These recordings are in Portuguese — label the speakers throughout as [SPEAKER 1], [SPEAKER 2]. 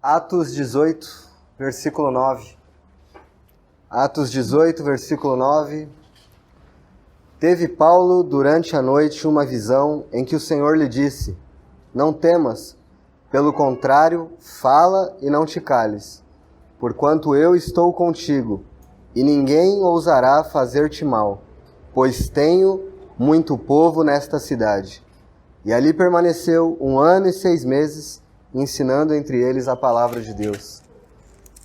[SPEAKER 1] Atos 18, versículo 9. Atos 18, versículo 9. Teve Paulo durante a noite uma visão em que o Senhor lhe disse: Não temas, pelo contrário, fala e não te cales, porquanto eu estou contigo, e ninguém ousará fazer-te mal, pois tenho muito povo nesta cidade. E ali permaneceu 1 ano e 6 meses, ensinando entre eles a palavra de Deus.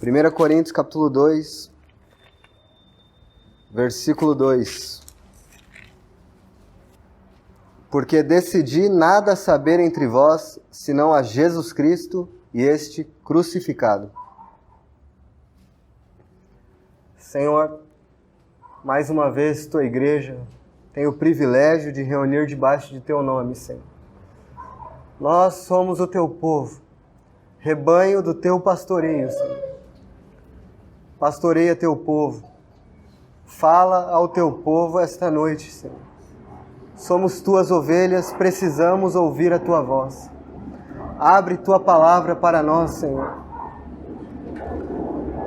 [SPEAKER 1] 1 Coríntios capítulo 2, versículo 2. Porque decidi nada saber entre vós, senão a Jesus Cristo e este crucificado. Senhor, mais uma vez tua igreja tem o privilégio de reunir debaixo de teu nome, Senhor. Nós somos o teu povo, rebanho do teu pastoreio, Senhor. Pastoreia teu povo. Fala ao teu povo esta noite, Senhor. Somos tuas ovelhas, precisamos ouvir a tua voz. Abre tua palavra para nós, Senhor.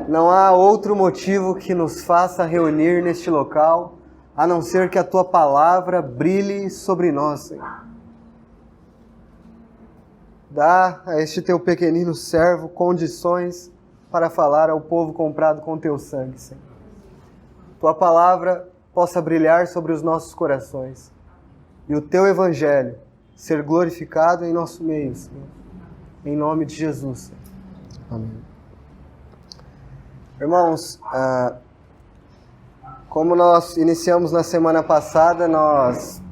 [SPEAKER 1] Não há outro motivo que nos faça reunir neste local, a não ser que a tua palavra brilhe sobre nós, Senhor. Dá a este teu pequenino servo condições para falar ao povo comprado com teu sangue, Senhor. Tua palavra possa brilhar sobre os nossos corações e o teu evangelho ser glorificado em nosso meio, Senhor. Em nome de Jesus, Senhor. Amém. Irmãos, como nós iniciamos na semana passada, nós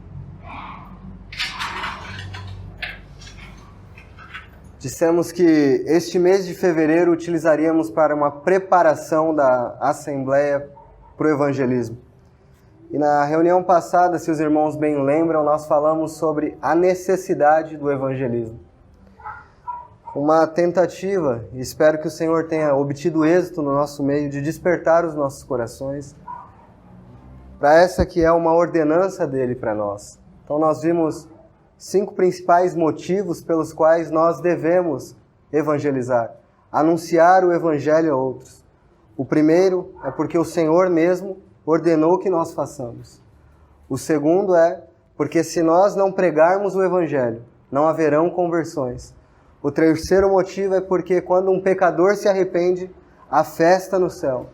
[SPEAKER 1] dissemos que este mês de fevereiro utilizaríamos para uma preparação da Assembleia para o evangelismo. E na reunião passada, se os irmãos bem lembram, nós falamos sobre a necessidade do evangelismo. Uma tentativa, e espero que o Senhor tenha obtido êxito no nosso meio, de despertar os nossos corações para essa que é uma ordenança dele para nós. Então nós vimos 5 principais motivos pelos quais nós devemos evangelizar, anunciar o evangelho a outros. O primeiro é porque o Senhor mesmo ordenou que nós façamos. O segundo é porque se nós não pregarmos o evangelho, não haverão conversões. O terceiro motivo é porque quando um pecador se arrepende, há festa no céu.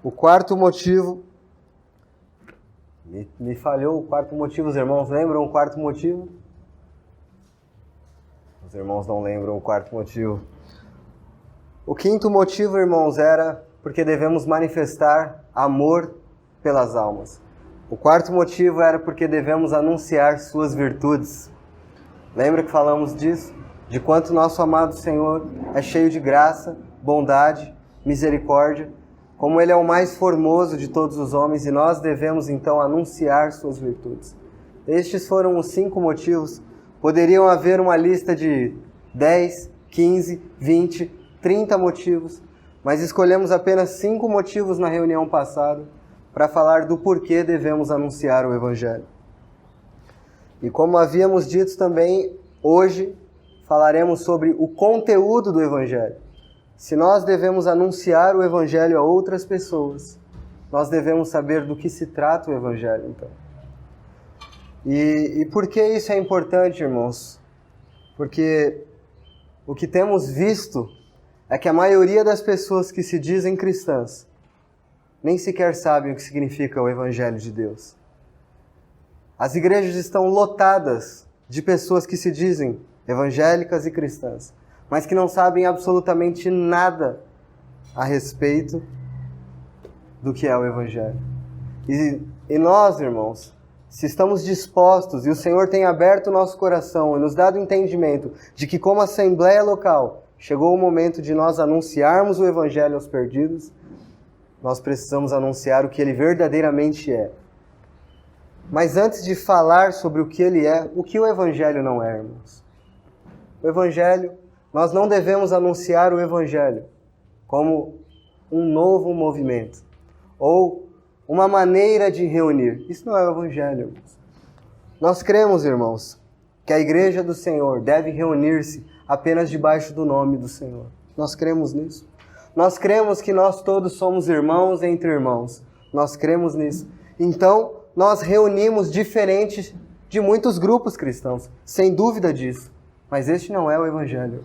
[SPEAKER 1] O quarto motivo... Me falhou o quarto motivo, os irmãos lembram o quarto motivo? Os irmãos não lembram o quarto motivo. O quinto motivo, irmãos, era porque devemos manifestar amor pelas almas. O quarto motivo era porque devemos anunciar suas virtudes. Lembra que falamos disso? De quanto nosso amado Senhor é cheio de graça, bondade, misericórdia, como Ele é o mais formoso de todos os homens, e nós devemos então anunciar suas virtudes. Estes foram os 5 motivos. Poderiam haver uma lista de 10, 15, 20, 30 motivos, mas escolhemos apenas 5 motivos na reunião passada para falar do porquê devemos anunciar o Evangelho. E como havíamos dito também, hoje falaremos sobre o conteúdo do Evangelho. Se nós devemos anunciar o Evangelho a outras pessoas, nós devemos saber do que se trata o Evangelho, então. E por que isso é importante, irmãos? Porque o que temos visto é que a maioria das pessoas que se dizem cristãs nem sequer sabem o que significa o Evangelho de Deus. As igrejas estão lotadas de pessoas que se dizem evangélicas e cristãs, mas que não sabem absolutamente nada a respeito do que é o Evangelho. E nós, irmãos, se estamos dispostos, e o Senhor tem aberto o nosso coração e nos dado entendimento de que como Assembleia local chegou o momento de nós anunciarmos o Evangelho aos perdidos, nós precisamos anunciar o que ele verdadeiramente é. Mas antes de falar sobre o que ele é, o que o Evangelho não é, irmãos? O Evangelho, nós não devemos anunciar o Evangelho como um novo movimento ou uma maneira de reunir. Isso não é o Evangelho, irmãos. Nós cremos, irmãos, que a igreja do Senhor deve reunir-se apenas debaixo do nome do Senhor. Nós cremos nisso. Nós cremos que nós todos somos irmãos entre irmãos. Nós cremos nisso. Então, nós reunimos diferentes de muitos grupos cristãos, sem dúvida disso. Mas este não é o Evangelho.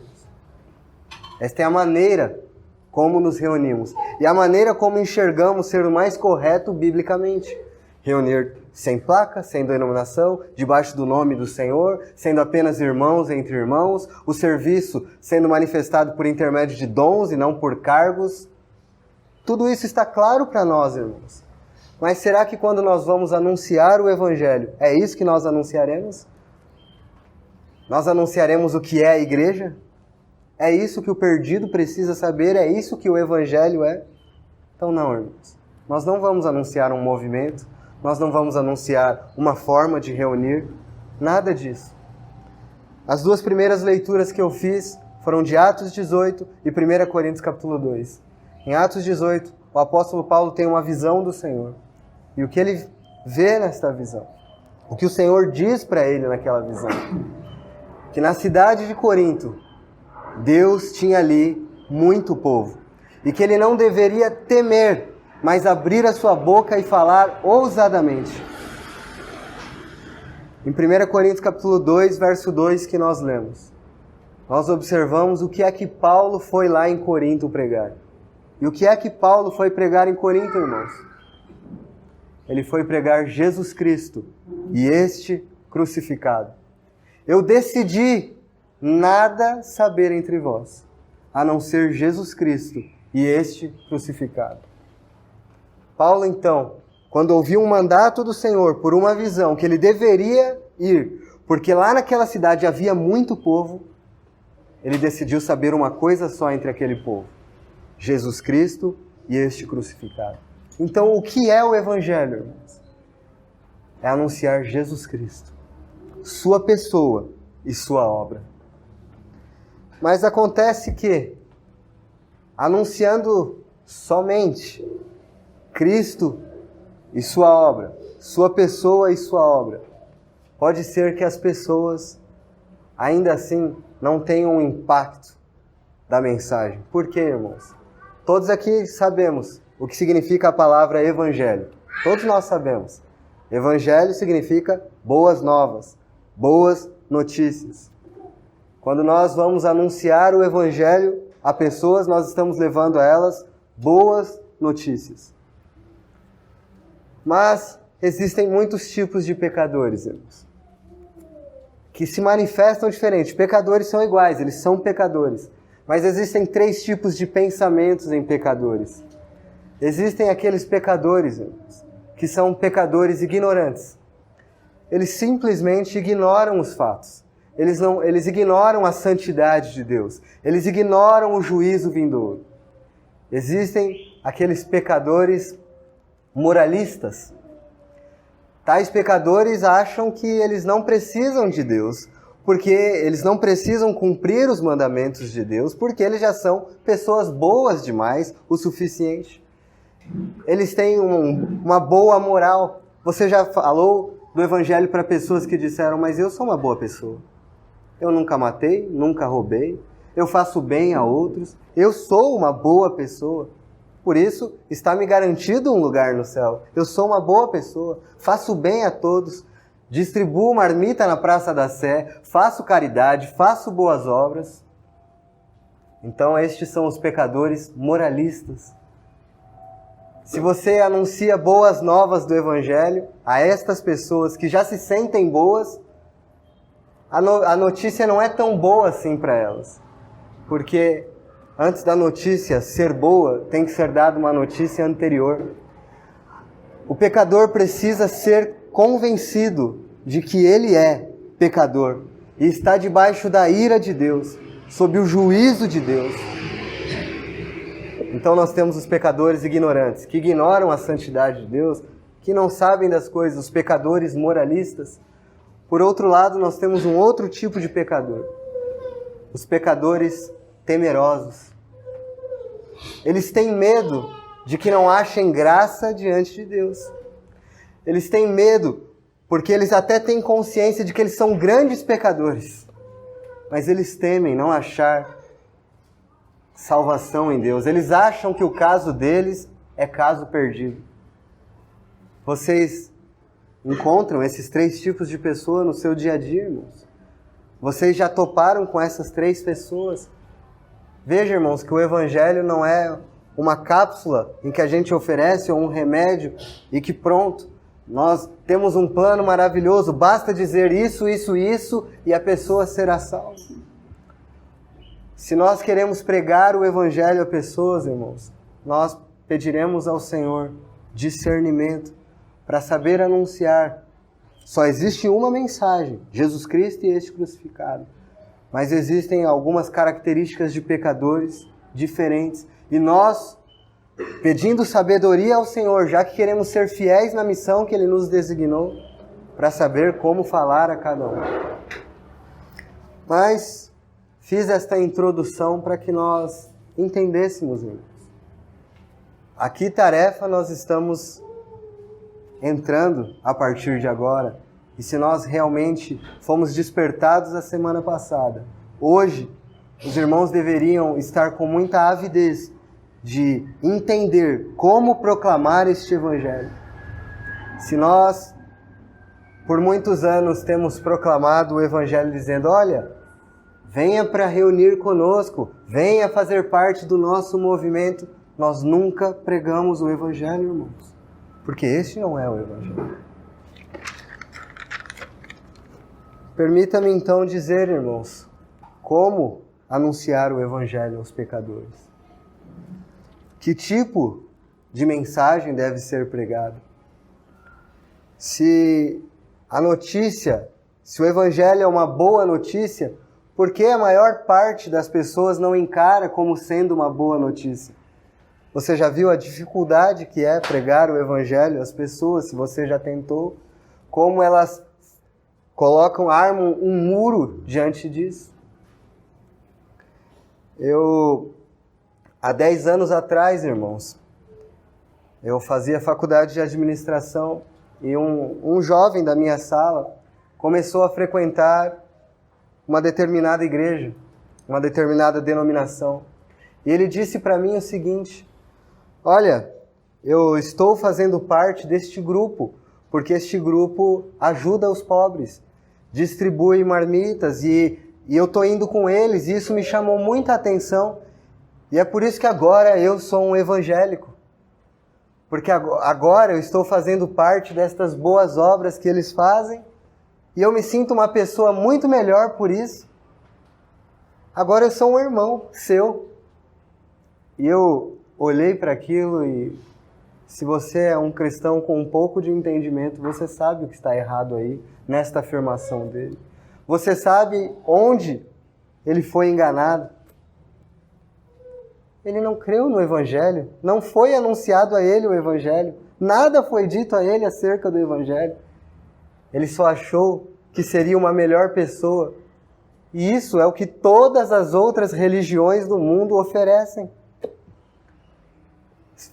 [SPEAKER 1] Esta é a maneira como nos reunimos. E a maneira como enxergamos ser o mais correto biblicamente. Reunir sem placa, sem denominação, debaixo do nome do Senhor, sendo apenas irmãos entre irmãos, o serviço sendo manifestado por intermédio de dons e não por cargos. Tudo isso está claro para nós, irmãos. Mas será que quando nós vamos anunciar o Evangelho, é isso que nós anunciaremos? Nós anunciaremos o que é a igreja? É isso que o perdido precisa saber? É isso que o Evangelho é? Então não, irmãos. Nós não vamos anunciar um movimento, nós não vamos anunciar uma forma de reunir, nada disso. As duas primeiras leituras que eu fiz foram de Atos 18 e 1 Coríntios capítulo 2. Em Atos 18, o apóstolo Paulo tem uma visão do Senhor. E o que ele vê nesta visão? O que o Senhor diz para ele naquela visão? Que na cidade de Corinto, Deus tinha ali muito povo. E que ele não deveria temer, mas abrir a sua boca e falar ousadamente. Em 1 Coríntios capítulo 2, verso 2 que nós lemos, nós observamos o que é que Paulo foi lá em Corinto pregar. E o que é que Paulo foi pregar em Corinto, irmãos? Ele foi pregar Jesus Cristo e este crucificado. Eu decidi nada saber entre vós, a não ser Jesus Cristo e este crucificado. Paulo, então, quando ouviu um mandato do Senhor por uma visão que ele deveria ir, porque lá naquela cidade havia muito povo, ele decidiu saber uma coisa só entre aquele povo: Jesus Cristo e este crucificado. Então, o que é o Evangelho, irmãos? É anunciar Jesus Cristo, sua pessoa e sua obra. Mas acontece que, anunciando somente Cristo e sua obra, sua pessoa e sua obra, pode ser que as pessoas, ainda assim, não tenham um impacto da mensagem. Por quê, irmãos? Todos aqui sabemos o que significa a palavra evangelho. Todos nós sabemos. Evangelho significa boas novas, boas notícias. Quando nós vamos anunciar o evangelho a pessoas, nós estamos levando a elas boas notícias. Mas existem muitos tipos de pecadores, irmãos, que se manifestam diferente. Pecadores são iguais, eles são pecadores. Mas existem 3 tipos de pensamentos em pecadores. Existem aqueles pecadores, irmãos, que são pecadores ignorantes. Eles simplesmente ignoram os fatos. Eles ignoram a santidade de Deus. Eles ignoram o juízo vindouro. Existem aqueles pecadores moralistas. Tais pecadores acham que eles não precisam de Deus, porque eles não precisam cumprir os mandamentos de Deus, porque eles já são pessoas boas demais, o suficiente. Eles têm uma boa moral. Você já falou do evangelho para pessoas que disseram: mas eu sou uma boa pessoa. Eu nunca matei, nunca roubei, eu faço bem a outros, eu sou uma boa pessoa. Por isso, está me garantido um lugar no céu. Eu sou uma boa pessoa, faço bem a todos, distribuo marmita na Praça da Sé, faço caridade, faço boas obras. Então, estes são os pecadores moralistas. Se você anuncia boas novas do Evangelho a estas pessoas que já se sentem boas, a notícia não é tão boa assim para elas. Porque antes da notícia ser boa, tem que ser dada uma notícia anterior. O pecador precisa ser convencido de que ele é pecador e está debaixo da ira de Deus, sob o juízo de Deus. Então nós temos os pecadores ignorantes, que ignoram a santidade de Deus, que não sabem das coisas, os pecadores moralistas. Por outro lado, nós temos um outro tipo de pecador, os pecadores temerosos. Eles têm medo de que não achem graça diante de Deus. Eles têm medo porque eles até têm consciência de que eles são grandes pecadores, mas eles temem não achar salvação em Deus. Eles acham que o caso deles é caso perdido. Vocês encontram esses 3 tipos de pessoa no seu dia a dia, irmãos? Vocês já toparam com essas 3 pessoas? Veja, irmãos, que o Evangelho não é uma cápsula em que a gente oferece ou um remédio e que pronto, nós temos um plano maravilhoso, basta dizer isso, isso, isso e a pessoa será salva. Se nós queremos pregar o Evangelho a pessoas, irmãos, nós pediremos ao Senhor discernimento para saber anunciar. Só existe uma mensagem, Jesus Cristo e este crucificado. Mas existem algumas características de pecadores diferentes. E nós, pedindo sabedoria ao Senhor, já que queremos ser fiéis na missão que Ele nos designou, para saber como falar a cada um. Mas fiz esta introdução para que nós entendêssemos, irmãos. A que tarefa nós estamos entrando a partir de agora? E se nós realmente fomos despertados a semana passada, hoje os irmãos deveriam estar com muita avidez de entender como proclamar este Evangelho. Se nós, por muitos anos, temos proclamado o Evangelho dizendo, olha, venha para reunir conosco, venha fazer parte do nosso movimento, nós nunca pregamos o Evangelho, irmãos. Porque este não é o Evangelho. Permita-me então dizer, irmãos, como anunciar o Evangelho aos pecadores. Que tipo de mensagem deve ser pregada? Se o Evangelho é uma boa notícia, por que a maior parte das pessoas não encara como sendo uma boa notícia? Você já viu a dificuldade que é pregar o Evangelho às pessoas? Se você já tentou, como elas armam um muro diante disso? Há 10 anos atrás, irmãos, eu fazia faculdade de administração e um jovem da minha sala começou a frequentar uma determinada igreja, uma determinada denominação. E ele disse para mim o seguinte, olha, eu estou fazendo parte deste grupo, porque este grupo ajuda os pobres, distribui marmitas e eu estou indo com eles e isso me chamou muita atenção. E é por isso que agora eu sou um evangélico. Porque agora eu estou fazendo parte destas boas obras que eles fazem e eu me sinto uma pessoa muito melhor por isso. Agora eu sou um irmão seu. E eu olhei para aquilo e se você é um cristão com um pouco de entendimento, você sabe o que está errado aí nesta afirmação dele. Você sabe onde ele foi enganado. Ele não creu no Evangelho, não foi anunciado a ele o Evangelho, nada foi dito a ele acerca do Evangelho. Ele só achou que seria uma melhor pessoa. E isso é o que todas as outras religiões do mundo oferecem.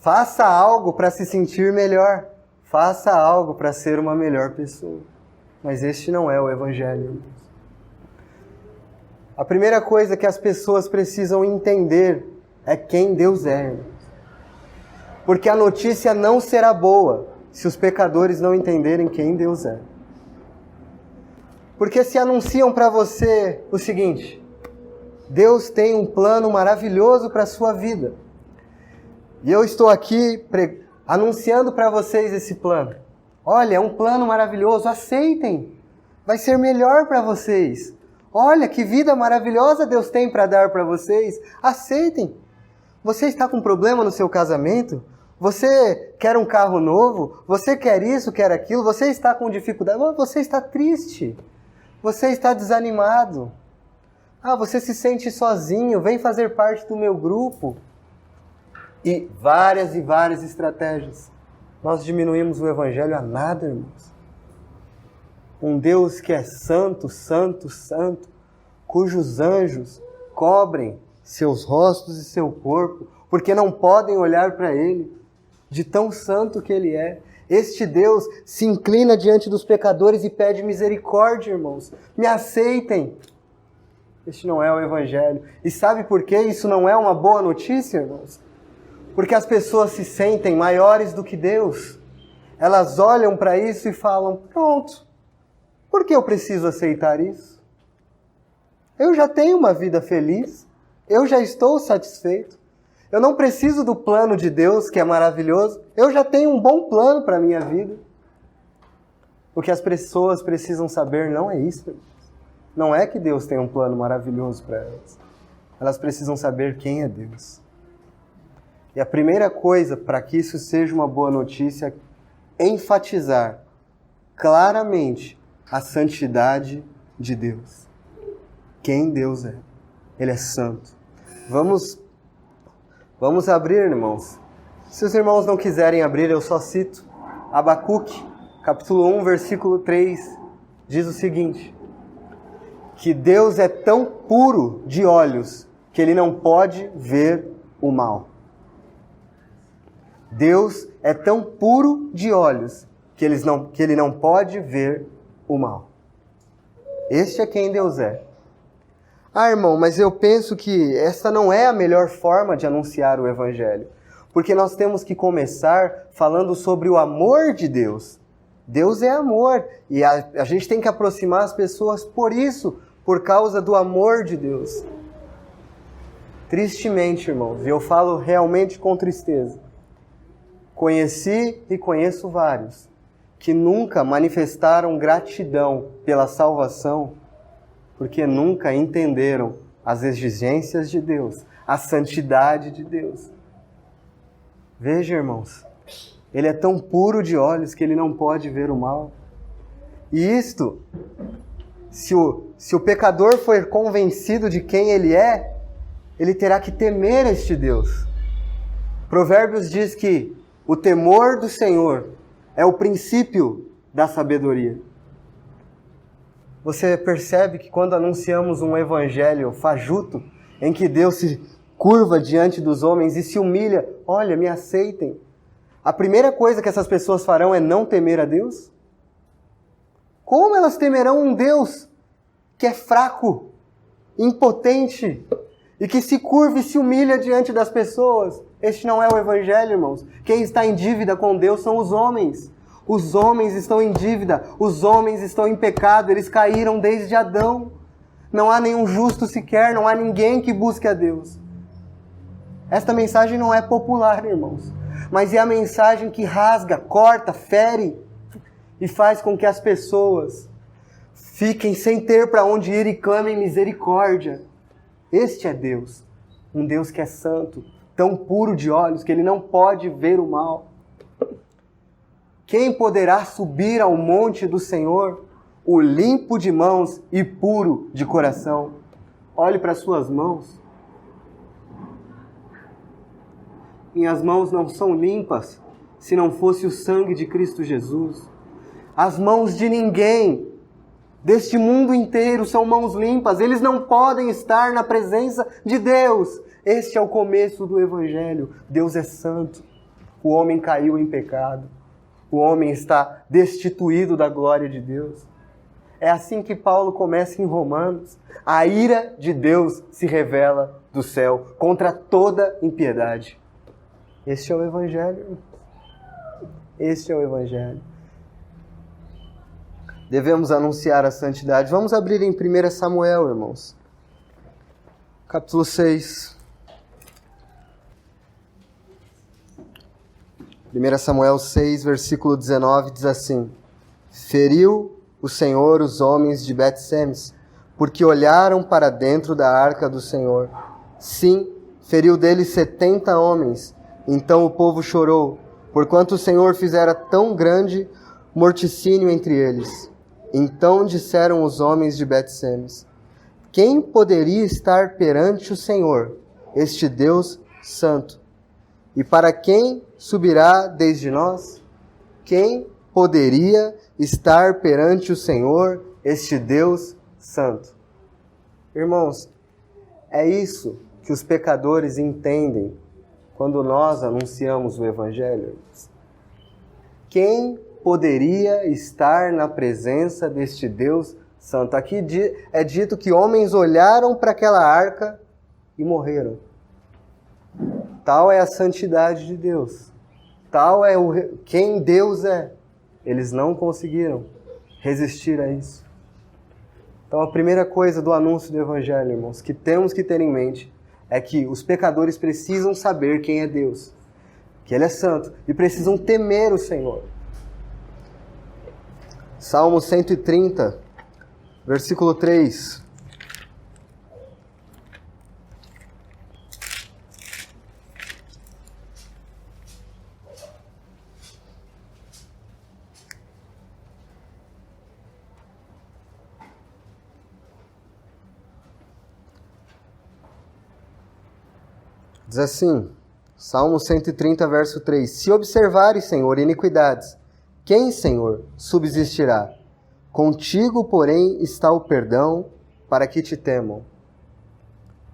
[SPEAKER 1] Faça algo para se sentir melhor, faça algo para ser uma melhor pessoa. Mas este não é o Evangelho, irmãos. A primeira coisa que as pessoas precisam entender é quem Deus é, irmãos. Porque a notícia não será boa se os pecadores não entenderem quem Deus é. Porque se anunciam para você o seguinte, Deus tem um plano maravilhoso para a sua vida. E eu estou aqui anunciando para vocês esse plano. Olha, é um plano maravilhoso, aceitem. Vai ser melhor para vocês. Olha, que vida maravilhosa Deus tem para dar para vocês. Aceitem. Você está com problema no seu casamento? Você quer um carro novo? Você quer isso, quer aquilo? Você está com dificuldade? Você está triste? Você está desanimado? Você se sente sozinho? Vem fazer parte do meu grupo. E várias estratégias. Nós diminuímos o Evangelho a nada, irmãos. Um Deus que é santo, santo, santo, cujos anjos cobrem seus rostos e seu corpo, porque não podem olhar para Ele, de tão santo que Ele é. Este Deus se inclina diante dos pecadores e pede misericórdia, irmãos. Me aceitem. Este não é o Evangelho. E sabe por que isso não é uma boa notícia, irmãos? Porque as pessoas se sentem maiores do que Deus. Elas olham para isso e falam, pronto, por que eu preciso aceitar isso? Eu já tenho uma vida feliz, eu já estou satisfeito. Eu não preciso do plano de Deus, que é maravilhoso. Eu já tenho um bom plano para a minha vida. O que as pessoas precisam saber não é isso. Não é que Deus tem um plano maravilhoso para elas. Elas precisam saber quem é Deus. E a primeira coisa para que isso seja uma boa notícia é enfatizar claramente a santidade de Deus. Quem Deus é. Ele é santo. Vamos abrir, irmãos. Se os irmãos não quiserem abrir, eu só cito. Abacuque, capítulo 1, versículo 3, diz o seguinte: que Deus é tão puro de olhos que Ele não pode ver o mal. Deus é tão puro de olhos que Ele não pode ver o mal. Este é quem Deus é. Ah, irmão, mas eu penso que essa não é a melhor forma de anunciar o Evangelho. Porque nós temos que começar falando sobre o amor de Deus. Deus é amor. E a gente tem que aproximar as pessoas por isso, por causa do amor de Deus. Tristemente, irmãos, e eu falo realmente com tristeza, conheci e conheço vários que nunca manifestaram gratidão pela salvação porque nunca entenderam as exigências de Deus, a santidade de Deus. Veja, irmãos, Ele é tão puro de olhos que Ele não pode ver o mal. E isto, se o pecador for convencido de quem ele é, ele terá que temer este Deus. Provérbios diz que o temor do Senhor é o princípio da sabedoria. Você percebe que quando anunciamos um evangelho fajuto, em que Deus se curva diante dos homens e se humilha, olha, me aceitem. A primeira coisa que essas pessoas farão é não temer a Deus? Como elas temerão um Deus que é fraco, impotente e que se curva e se humilha diante das pessoas? Este não é o evangelho, irmãos. Quem está em dívida com Deus são os homens. Os homens estão em dívida, os homens estão em pecado, eles caíram desde Adão. Não há nenhum justo sequer, não há ninguém que busque a Deus. Esta mensagem não é popular, irmãos, mas é a mensagem que rasga, corta, fere e faz com que as pessoas fiquem sem ter para onde ir e clamem misericórdia. Este é Deus, um Deus que é santo, tão puro de olhos que Ele não pode ver o mal. Quem poderá subir ao monte do Senhor? O limpo de mãos e puro de coração. Olhe para as suas mãos. Minhas mãos não são limpas se não fosse o sangue de Cristo Jesus. As mãos de ninguém deste mundo inteiro são mãos limpas. Eles não podem estar na presença de Deus. Este é o começo do Evangelho. Deus é santo. O homem caiu em pecado. O homem está destituído da glória de Deus. É assim que Paulo começa em Romanos. A ira de Deus se revela do céu contra toda impiedade. Este é o Evangelho. Este é o Evangelho. Devemos anunciar a santidade. Vamos abrir em 1 Samuel, irmãos. Capítulo 6. 1 Samuel 6, versículo 19, diz assim: Feriu o Senhor os homens de Bet-Semes, porque olharam para dentro da arca do Senhor. Sim, feriu deles 70 homens. Então o povo chorou, porquanto o Senhor fizera tão grande morticínio entre eles. Então disseram os homens de Bet-Semes: Quem poderia estar perante o Senhor, este Deus santo? E para quem subirá desde nós? Quem poderia estar perante o Senhor, este Deus santo? Irmãos, é isso que os pecadores entendem quando nós anunciamos o Evangelho. Quem poderia estar na presença deste Deus santo. Aqui é dito que homens olharam para aquela arca e morreram. Tal é a santidade de Deus. Tal é quem Deus é. Eles não conseguiram resistir a isso. Então a primeira coisa do anúncio do Evangelho, irmãos, que temos que ter em mente é que os pecadores precisam saber quem é Deus, que Ele é santo, e precisam temer o Senhor. Salmo 130, versículo 3. Diz assim, Salmo 130, verso 3. Se observares, Senhor, iniquidades, quem, Senhor, subsistirá? Contigo, porém, está o perdão para que te temam.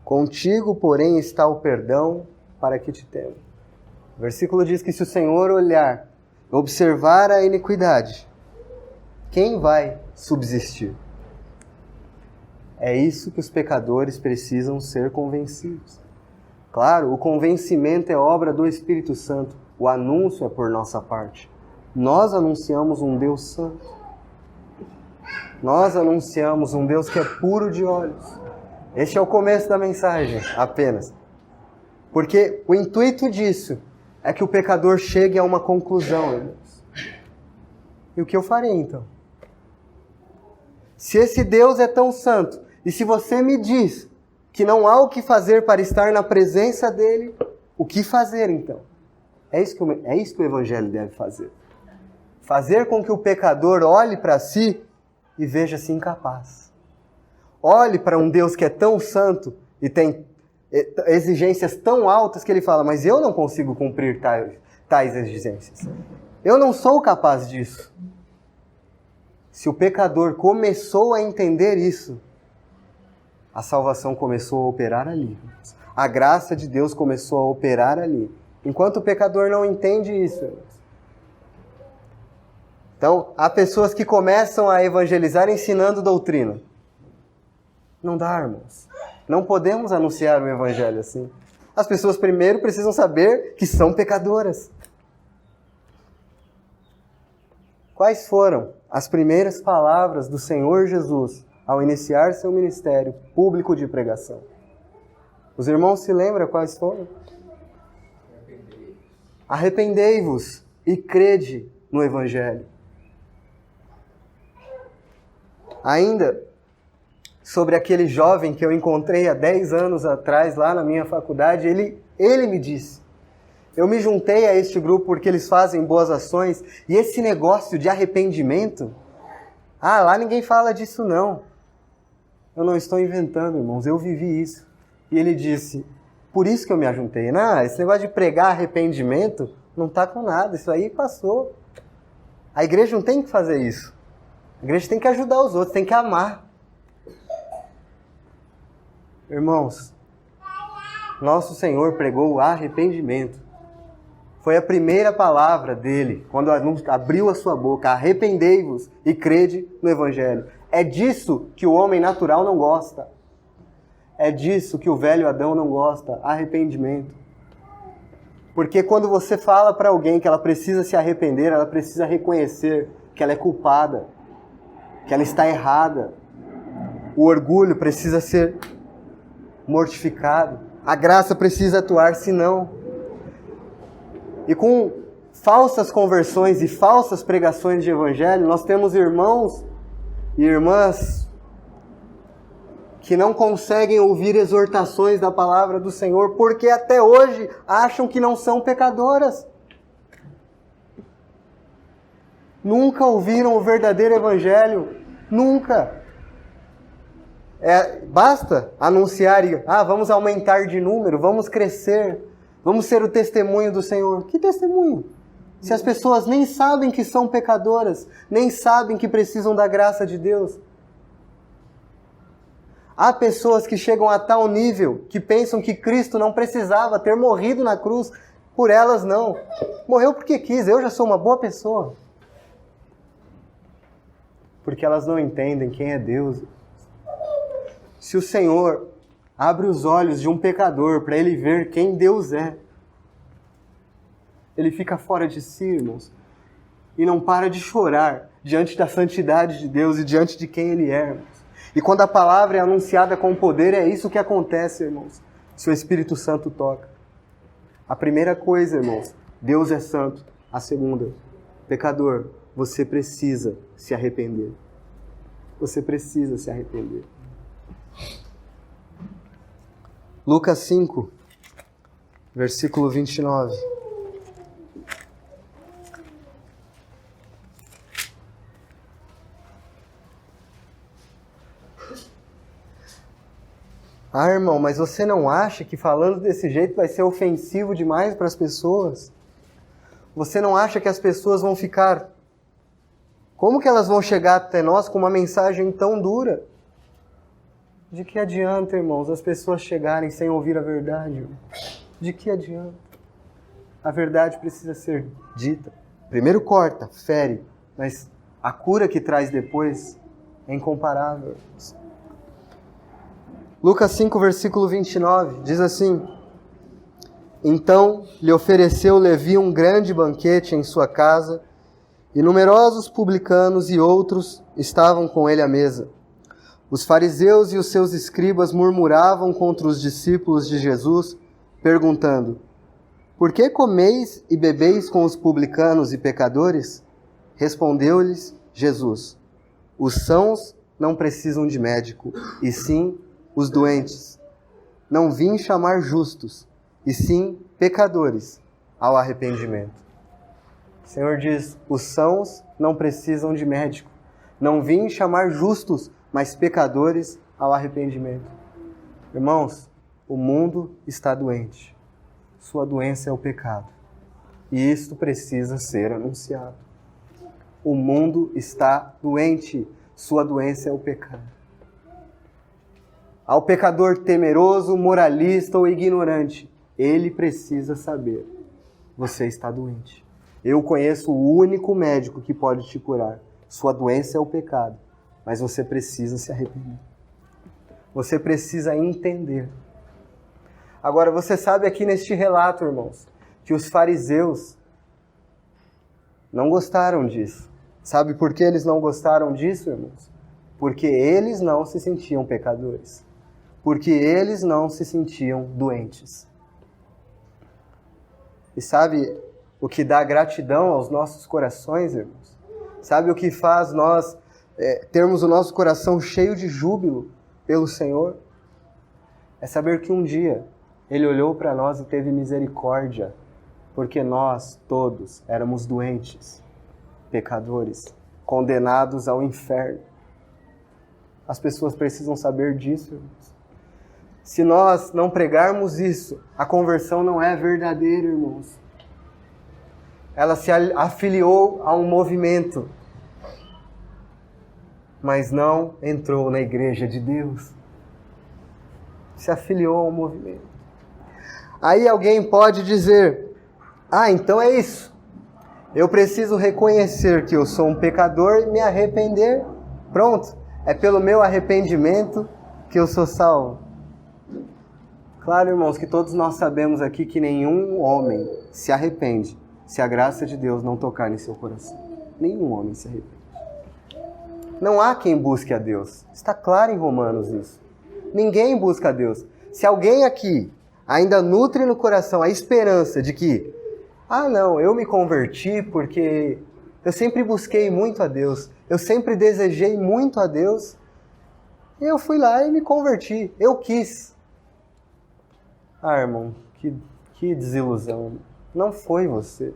[SPEAKER 1] Contigo, porém, está o perdão para que te temam. O versículo diz que se o Senhor olhar, observar a iniquidade, quem vai subsistir? É isso que os pecadores precisam ser convencidos. Claro, o convencimento é obra do Espírito Santo. O anúncio é por nossa parte. Nós anunciamos um Deus santo. Nós anunciamos um Deus que é puro de olhos. Este é o começo da mensagem, apenas. Porque o intuito disso é que o pecador chegue a uma conclusão, irmãos. E o que eu farei, então? Se esse Deus é tão santo, e se você me diz que não há o que fazer para estar na presença dele, o que fazer então? É isso que o Evangelho deve fazer. Fazer com que o pecador olhe para si e veja-se incapaz. Olhe para um Deus que é tão santo e tem exigências tão altas que ele fala, mas eu não consigo cumprir tais exigências. Eu não sou capaz disso. Se o pecador começou a entender isso, a salvação começou a operar ali. A graça de Deus começou a operar ali. Enquanto o pecador não entende isso. Então, há pessoas que começam a evangelizar ensinando doutrina. Não dá, irmãos. Não podemos anunciar o evangelho assim. As pessoas primeiro precisam saber que são pecadoras. Quais foram as primeiras palavras do Senhor Jesus ao iniciar seu ministério público de pregação? Os irmãos se lembram quais foram? Arrependei-vos e crede no Evangelho. Ainda sobre aquele jovem que eu encontrei há 10 anos atrás lá na minha faculdade, ele me disse, eu me juntei a este grupo porque eles fazem boas ações, e esse negócio de arrependimento, lá ninguém fala disso não. Eu não estou inventando, irmãos, eu vivi isso. E ele disse, por isso que eu me ajuntei. Não, esse negócio de pregar arrependimento não está com nada, isso aí passou. A igreja não tem que fazer isso. A igreja tem que ajudar os outros, tem que amar. Irmãos, nosso Senhor pregou o arrependimento. Foi a primeira palavra dele, quando abriu a sua boca, arrependei-vos e crede no Evangelho. É disso que o homem natural não gosta. É disso que o velho Adão não gosta, arrependimento. Porque quando você fala para alguém que ela precisa se arrepender, ela precisa reconhecer que ela é culpada, que ela está errada. O orgulho precisa ser mortificado. A graça precisa atuar, senão. E com falsas conversões e falsas pregações de evangelho, nós temos irmãos e irmãs que não conseguem ouvir exortações da palavra do Senhor porque até hoje acham que não são pecadoras. Nunca ouviram o verdadeiro evangelho. Nunca. Basta anunciar, vamos aumentar de número, vamos crescer, vamos ser o testemunho do Senhor. Que testemunho? Se as pessoas nem sabem que são pecadoras, nem sabem que precisam da graça de Deus. Há pessoas que chegam a tal nível que pensam que Cristo não precisava ter morrido na cruz, por elas não. Morreu porque quis, eu já sou uma boa pessoa. porque elas não entendem quem é Deus. Se o Senhor abre os olhos de um pecador para ele ver quem Deus é, ele fica fora de si, irmãos, e não para de chorar diante da santidade de Deus e diante de quem Ele é, irmãos. E quando a palavra é anunciada com poder, é isso que acontece, irmãos, se o Espírito Santo toca. A primeira coisa, irmãos, Deus é santo. A segunda, pecador, você precisa se arrepender. Você precisa se arrepender. Lucas 5, versículo 29. Ah, irmão, mas você não acha que falando desse jeito vai ser ofensivo demais para as pessoas? Você não acha que as pessoas vão ficar... Como que elas vão chegar até nós com uma mensagem tão dura? De que adianta, irmãos, as pessoas chegarem sem ouvir a verdade? Irmão? De que adianta? A verdade precisa ser dita. Primeiro corta, fere, mas a cura que traz depois é incomparável. Lucas 5, versículo 29, diz assim: Então lhe ofereceu Levi um grande banquete em sua casa, e numerosos publicanos e outros estavam com ele à mesa. Os fariseus e os seus escribas murmuravam contra os discípulos de Jesus, perguntando: Por que comeis e bebeis com os publicanos e pecadores? Respondeu-lhes Jesus: Os sãos não precisam de médico, e sim os doentes. Não vim chamar justos, e sim pecadores ao arrependimento. O Senhor diz, os sãos não precisam de médico. Não vim chamar justos, mas pecadores ao arrependimento. Irmãos, o mundo está doente. Sua doença é o pecado. E isto precisa ser anunciado. O mundo está doente. Sua doença é o pecado. Ao pecador temeroso, moralista ou ignorante, ele precisa saber: você está doente. Eu conheço o único médico que pode te curar. Sua doença é o pecado, mas você precisa se arrepender. Você precisa entender. Agora, você sabe aqui neste relato, irmãos, que os fariseus não gostaram disso. Sabe por que eles não gostaram disso, irmãos? Porque eles não se sentiam pecadores. Porque eles não se sentiam doentes. E sabe o que dá gratidão aos nossos corações, irmãos? Sabe o que faz nós termos o nosso coração cheio de júbilo pelo Senhor? É saber que um dia Ele olhou para nós e teve misericórdia, porque nós todos éramos doentes, pecadores, condenados ao inferno. As pessoas precisam saber disso, irmãos. Se nós não pregarmos isso, a conversão não é verdadeira, irmãos. Ela se afiliou a um movimento, mas não entrou na igreja de Deus. Se afiliou a um movimento. Aí alguém pode dizer: ah, então é isso. Eu preciso reconhecer que eu sou um pecador e me arrepender. Pronto, é pelo meu arrependimento que eu sou salvo. Claro, irmãos, que todos nós sabemos aqui que nenhum homem se arrepende se a graça de Deus não tocar em seu coração. Nenhum homem se arrepende. Não há quem busque a Deus. Está claro em Romanos isso. Ninguém busca a Deus. Se alguém aqui ainda nutre no coração a esperança de que, ah não, eu me converti porque eu sempre busquei muito a Deus, eu sempre desejei muito a Deus, e eu fui lá e me converti, eu quis. Ah, irmão, que desilusão. Não foi você.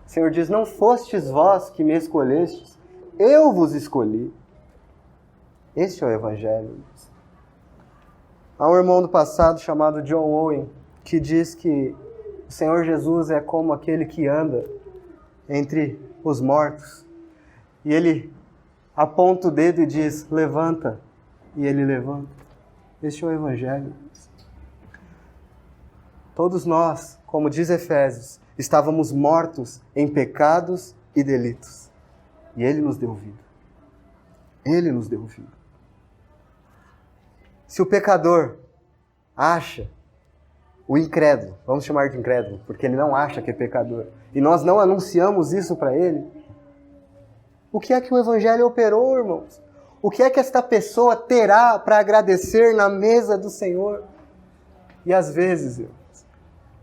[SPEAKER 1] O Senhor diz, não fostes vós que me escolhestes, eu vos escolhi. Este é o Evangelho. Há um irmão do passado chamado John Owen que diz que o Senhor Jesus é como aquele que anda entre os mortos. E ele aponta o dedo e diz, levanta. E ele levanta. Este é o Evangelho. Todos nós, como diz Efésios, estávamos mortos em pecados e delitos. E Ele nos deu vida. Ele nos deu o Filho. Se o pecador acha, o incrédulo, vamos chamar de incrédulo, porque ele não acha que é pecador, e nós não anunciamos isso para ele, o que é que o Evangelho operou, irmãos? O que é que esta pessoa terá para agradecer na mesa do Senhor? E às vezes, irmãos,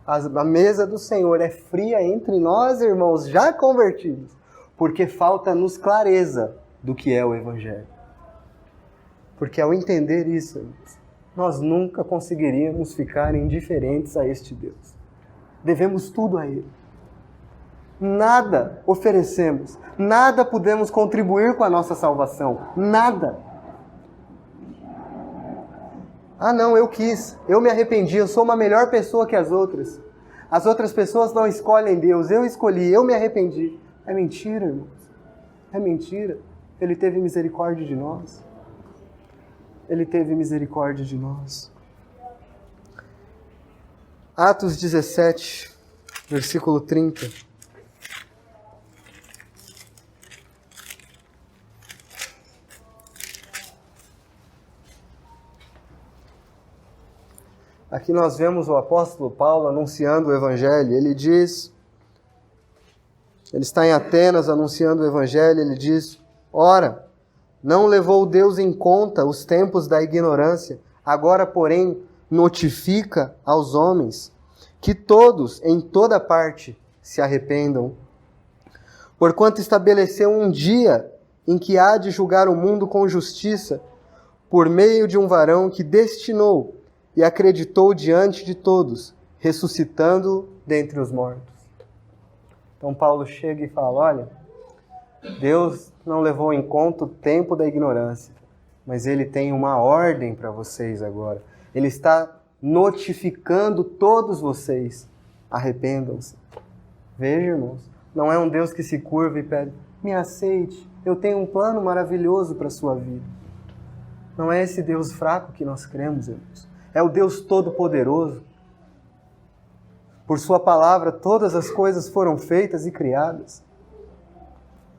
[SPEAKER 1] a mesa do Senhor é fria entre nós, irmãos, já convertidos, porque falta-nos clareza do que é o Evangelho. Porque ao entender isso, irmãos, nós nunca conseguiríamos ficar indiferentes a este Deus. Devemos tudo a Ele. Nada oferecemos, nada podemos contribuir com a nossa salvação, nada. Ah não, eu quis, eu me arrependi, eu sou uma melhor pessoa que as outras. As outras pessoas não escolhem Deus, eu escolhi, eu me arrependi. É mentira, irmãos, é mentira. Ele teve misericórdia de nós. Ele teve misericórdia de nós. Atos 17, versículo 30. Aqui nós vemos o apóstolo Paulo anunciando o Evangelho. Ele diz, ele está em Atenas anunciando o Evangelho, ele diz: ora, não levou Deus em conta os tempos da ignorância, agora, porém, notifica aos homens que todos, em toda parte, se arrependam. Porquanto estabeleceu um dia em que há de julgar o mundo com justiça, por meio de um varão que destinou e acreditou diante de todos, ressuscitando dentre os mortos. Então Paulo chega e fala: olha, Deus não levou em conta o tempo da ignorância, mas Ele tem uma ordem para vocês agora. Ele está notificando todos vocês: arrependam-se. Veja, irmãos, não é um Deus que se curva e pede: me aceite, eu tenho um plano maravilhoso para a sua vida. Não é esse Deus fraco que nós cremos, irmãos. É o Deus Todo-Poderoso. Por sua palavra, todas as coisas foram feitas e criadas.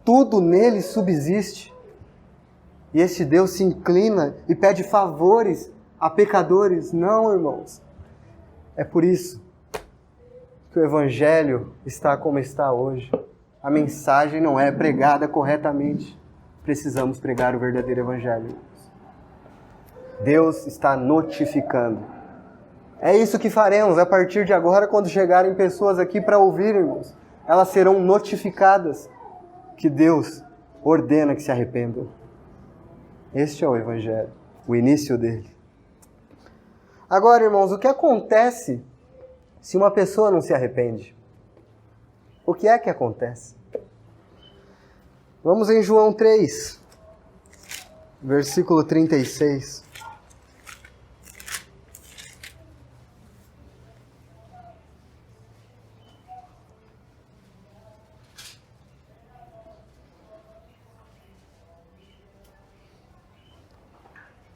[SPEAKER 1] Tudo nele subsiste. E este Deus se inclina e pede favores a pecadores. Não, irmãos. É por isso que o Evangelho está como está hoje. A mensagem não é pregada corretamente. Precisamos pregar o verdadeiro Evangelho. Deus está notificando. É isso que faremos a partir de agora, quando chegarem pessoas aqui para ouvir, irmãos. Elas serão notificadas que Deus ordena que se arrependam. Este é o Evangelho, o início dele. Agora, irmãos, o que acontece se uma pessoa não se arrepende? O que é que acontece? Vamos em João 3, versículo 36.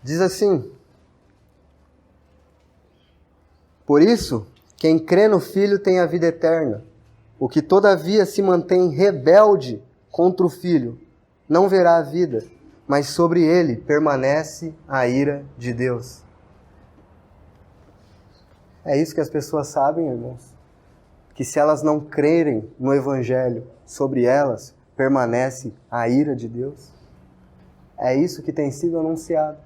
[SPEAKER 1] Diz assim: por isso, quem crê no Filho tem a vida eterna. O que todavia se mantém rebelde contra o Filho não verá a vida, mas sobre ele permanece a ira de Deus. É isso que as pessoas sabem, irmãos. Que se elas não crerem no Evangelho, sobre elas permanece a ira de Deus. É isso que tem sido anunciado.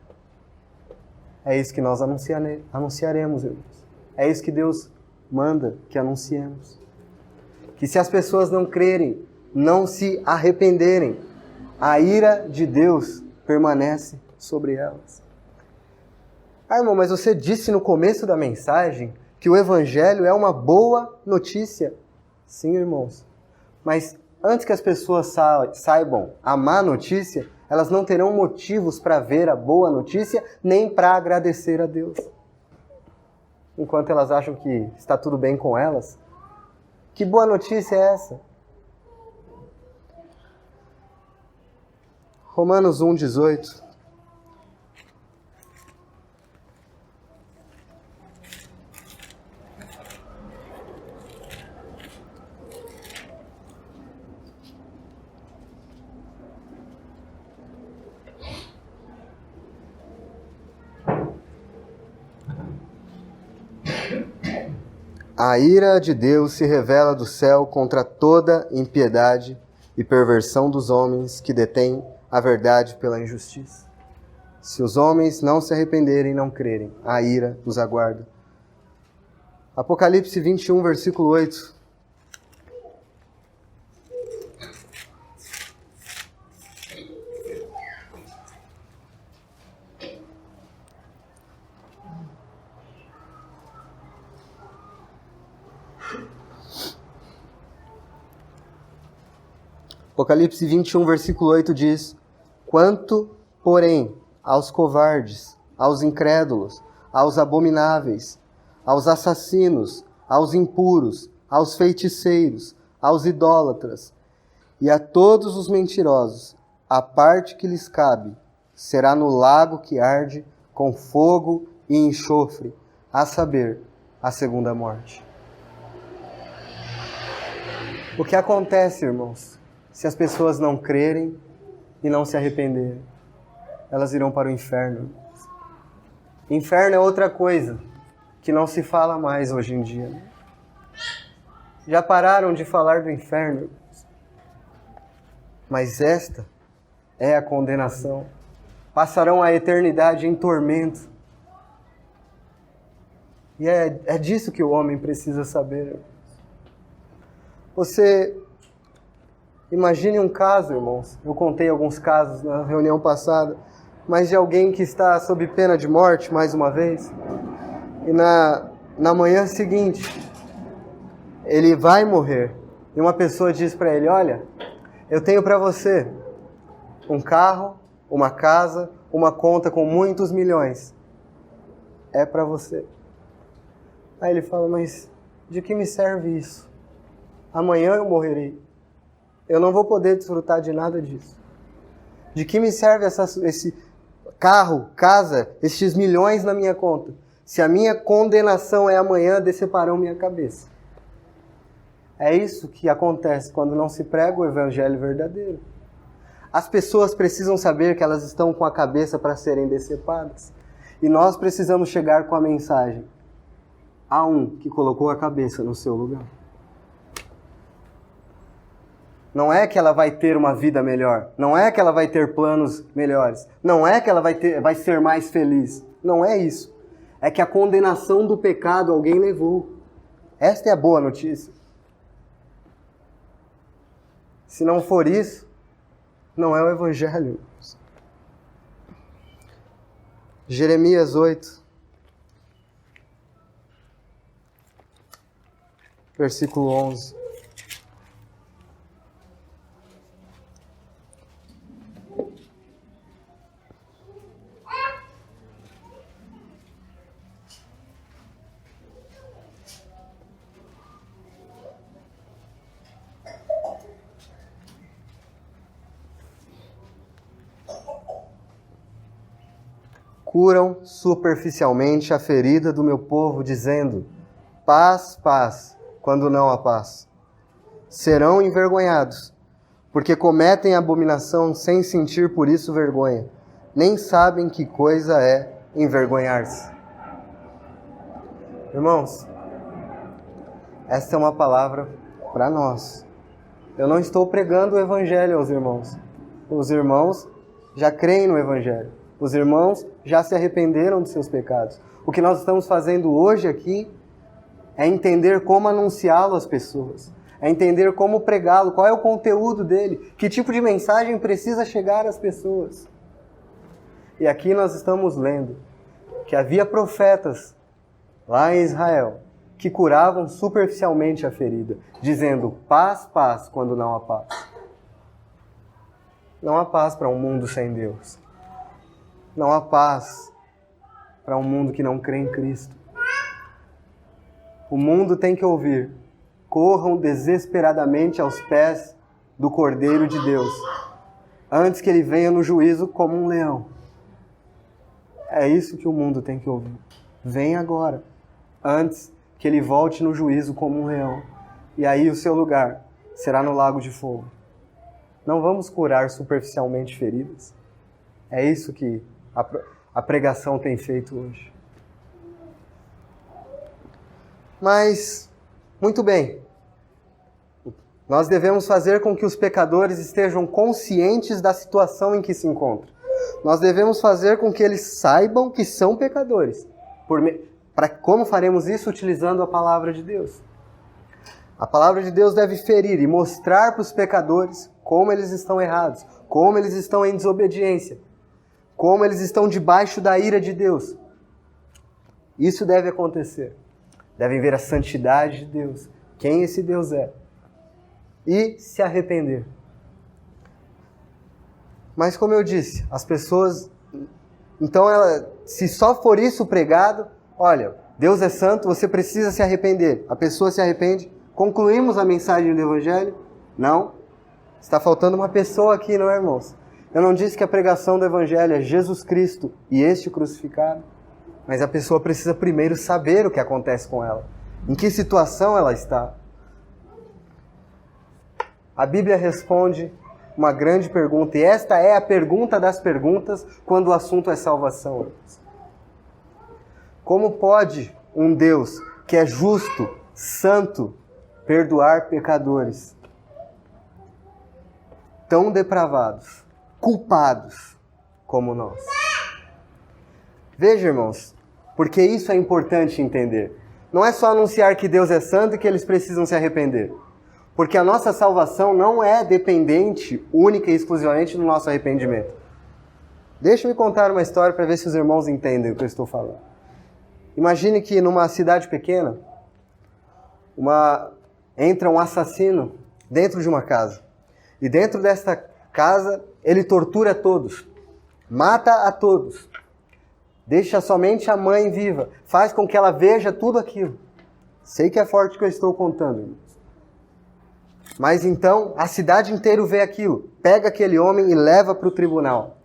[SPEAKER 1] É isso que nós anunciaremos, irmãos. É isso que Deus manda que anunciemos. Que se as pessoas não crerem, não se arrependerem, a ira de Deus permanece sobre elas. Ah, irmão, mas você disse no começo da mensagem que o Evangelho é uma boa notícia. Sim, irmãos. Mas antes que as pessoas saibam a má notícia, elas não terão motivos para ver a boa notícia, nem para agradecer a Deus. Enquanto elas acham que está tudo bem com elas, que boa notícia é essa? Romanos 1,18. A ira de Deus se revela do céu contra toda impiedade e perversão dos homens que detêm a verdade pela injustiça. Se os homens não se arrependerem e não crerem, a ira os aguarda. Apocalipse 21, versículo 8. Apocalipse 21, versículo 8 diz: Quanto, porém, aos covardes, aos incrédulos, aos abomináveis, aos assassinos, aos impuros, aos feiticeiros, aos idólatras e a todos os mentirosos, a parte que lhes cabe será no lago que arde com fogo e enxofre, a saber, a segunda morte. O que acontece, irmãos, se as pessoas não crerem e não se arrependerem? Elas irão para o inferno. Inferno é outra coisa que não se fala mais hoje em dia. Já pararam de falar do inferno? Mas esta é a condenação. Passarão a eternidade em tormento. E é disso que o homem precisa saber. Você imagine um caso, irmãos. Eu contei alguns casos na reunião passada, mas de alguém que está sob pena de morte, mais uma vez, e na manhã seguinte, ele vai morrer, e uma pessoa diz para ele: olha, eu tenho para você um carro, uma casa, uma conta com muitos milhões. É para você. Aí ele fala: mas de que me serve isso? Amanhã eu morrerei. Eu não vou poder desfrutar de nada disso. De que me serve esse carro, casa, estes milhões na minha conta, se a minha condenação é amanhã deceparão minha cabeça? É isso que acontece quando não se prega o evangelho verdadeiro. As pessoas precisam saber que elas estão com a cabeça para serem decepadas. E nós precisamos chegar com a mensagem: há um que colocou a cabeça no seu lugar. Não é que ela vai ter uma vida melhor. Não é que ela vai ter planos melhores. Não é que ela vai ser mais feliz. Não é isso. É que a condenação do pecado alguém levou. Esta é a boa notícia. Se não for isso, não é o evangelho. Jeremias 8, versículo 11. Curam superficialmente a ferida do meu povo, dizendo: paz, paz, quando não há paz. Serão envergonhados, porque cometem abominação sem sentir por isso vergonha. Nem sabem que coisa é envergonhar-se. Irmãos, esta é uma palavra para nós. Eu não estou pregando o evangelho aos irmãos. Os irmãos já creem no evangelho. Os irmãos já se arrependeram dos seus pecados. O que nós estamos fazendo hoje aqui é entender como anunciá-lo às pessoas. É entender como pregá-lo, qual é o conteúdo dele, que tipo de mensagem precisa chegar às pessoas. E aqui nós estamos lendo que havia profetas lá em Israel que curavam superficialmente a ferida, dizendo: paz, paz, quando não há paz. Não há paz para um mundo sem Deus. Não há paz para um mundo que não crê em Cristo. O mundo tem que ouvir: corram desesperadamente aos pés do Cordeiro de Deus, antes que ele venha no juízo como um leão. É isso que o mundo tem que ouvir. Vem agora, antes que ele volte no juízo como um leão. E aí o seu lugar será no lago de fogo. Não vamos curar superficialmente feridas. É isso que a pregação tem feito hoje. Mas Muito bem. Nós devemos fazer com que os pecadores estejam conscientes da situação em que se encontram. Nós devemos fazer com que eles saibam que são pecadores. Como faremos isso? Utilizando a palavra de Deus. A palavra de Deus deve ferir e mostrar para os pecadores como eles estão errados, como eles estão em desobediência, como eles estão debaixo da ira de Deus. Isso deve acontecer. Devem ver a santidade de Deus, quem esse Deus é, e se arrepender. Mas como eu disse, as pessoas... Então, se só for isso pregado, olha, Deus é santo, você precisa se arrepender. A pessoa se arrepende. Concluímos a mensagem do Evangelho? Não. Está faltando uma pessoa aqui, não é, irmãos? Eu não disse que a pregação do Evangelho é Jesus Cristo e este crucificado. Mas a pessoa precisa primeiro saber o que acontece com ela. Em que situação ela está. A Bíblia responde uma grande pergunta. E esta é a pergunta das perguntas quando o assunto é salvação. Como pode um Deus que é justo, santo, perdoar pecadores tão depravados, culpados como nós? Veja, irmãos, porque isso é importante entender. Não é só anunciar que Deus é santo e que eles precisam se arrepender. Porque a nossa salvação não é dependente única e exclusivamente do nosso arrependimento. Deixa eu contar uma história para ver se os irmãos entendem o que eu estou falando. Imagine que numa cidade pequena, entra um assassino dentro de uma casa. E dentro desta casa, ele tortura todos. Mata a todos. Deixa somente a mãe viva. Faz com que ela veja tudo aquilo. Sei que é forte o que eu estou contando, irmãos. Mas então, a cidade inteira vê aquilo. Pega aquele homem e leva para o tribunal.